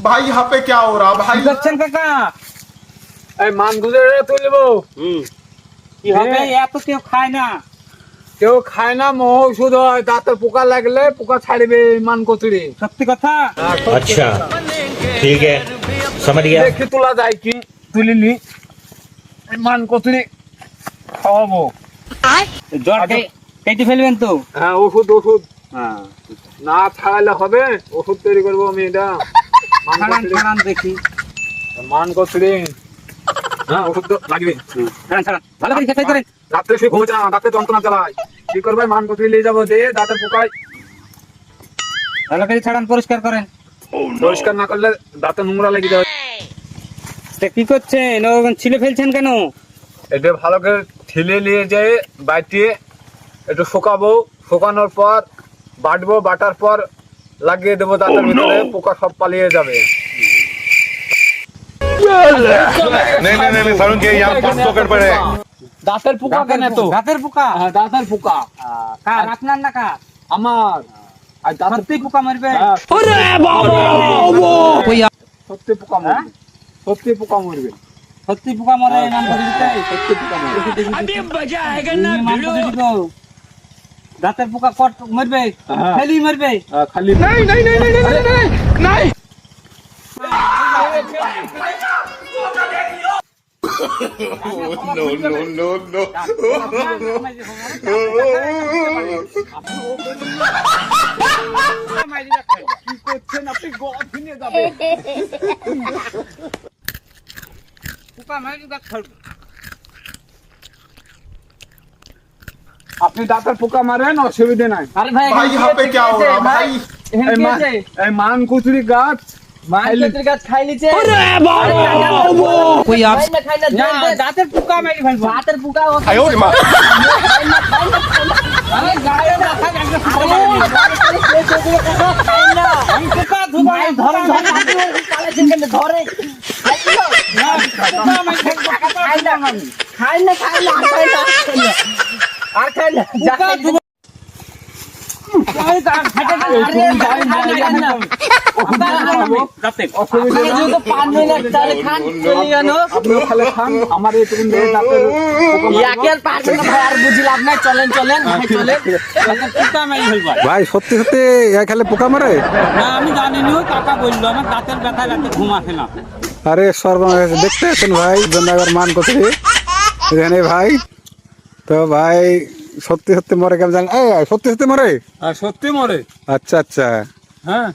भाई यहाँ पे क्या हो रहा भाई? করছেন কাকা? এই মান গুজরে তুলবো। কি হবে? এত কেউ খায় না। কেউ খায় না, মহ ওষুধ হয়, দাঁতের পোকা লাগলে পোকা ছাড়বে এই মান কচুরি। সত্যি কথা? अच्छा ठीक है समझ गया। দেখি তোলা যায় কি, তুলিনি এই মান কচুরি খাওয়াবো। জ্বর কেটে ফেলবেন তো? হ্যাঁ, ওষুধ হ্যাঁ, না ছাড়ালে হবে, ওষুধ তৈরি করবো আমি। এটা মান ছাড়ান কচুরি, ছাড়ান দেখি। মান কচুরি। হ্যাঁ, ওষুধ তো লাগবে। ছাড়ান ছাড়ান, ভালো করে খেতে করেন। রাত্রে শুয়ে ঘুমোচ্ছে না, দাঁতে যন্ত্রণা চালায়, কি করবে? মান কচুরি নিয়ে যাবো, দিয়ে দাঁতের পোকায় ভালো করে ছাড়ান, পরিষ্কার করেন। পরিষ্কার না করলে দাঁতে নোংরা লেগে যাবে। তা কি করছেন? ওরকম ছিলে ফেলছেন কেন? এটা ভালো করে ঠেলে নিয়ে যেয়ে বাইটিয়ে একটু শুকাবো, শুকানোর পর বাটবো, বাটার পর লাগিয়ে দেবো দাঁতের ভিতরে, পোকা সব পালিয়ে যাবে। नहीं सारुण के यहाँ 500 कर पड़े। দাঁতের পোকা কেন তো? দাঁতের পোকা? হ্যাঁ, দাঁতের পোকা কার? আপনার না কার? আমার। আর দাঁতের সত্যি পোকা মারবে? সত্যি পোকা মরবে, সত্যি পোকা মরবে, সত্যি পোকা মরে মান করে দিতে? সত্যি পোকা মরবে। মান করে দিব। দাঁতের পোকা কট মরবে? হ্যাঁ। ফেলি মরবে? খালি কি করছেন আপনি? গলা ভেঙে যাবে। পোকা মারি দাঁত ফাড়বে। আপনি দাঁতের পোকা মারেন, অসুবিধে নাই। আরে ভাই, भाई यहाँ पे क्या हो रहा भाई? এখানে কি আছে? এই মান কুচুরি গাছ মাইলের গাছ খাই লিছে। কই আপ দাঁতের পোকা মারি ফেলবো। দাঁতের পোকা ও आयो रे माँ। আরে গায়ে মাথা একটা পোকা খাই না। আমি পোকা ধুবা ধরে কালে চিনকে ধরে না পোকা মারি ফেলবো। খাই না আর খাই না পোকা ধুবা। আপনিও খালে খান, আমার এইটুকু দিয়ে দাঁতের ভাই সত্যি সত্যি খেলে পোকা মারে? আমি জানিনি, কাকা বললো আমার দাঁতের ব্যথা রাতে ঘুম আসে না। আরে সর্বনাশ, দেখতে আছেন ভাই বৃন্দাবন মান করছি এখানে ভাই। তো ভাই সত্যি সত্যি মরে কেমন জানেন? সত্যি সত্যি মরে? সত্যি মরে। আচ্ছা আচ্ছা। হ্যাঁ,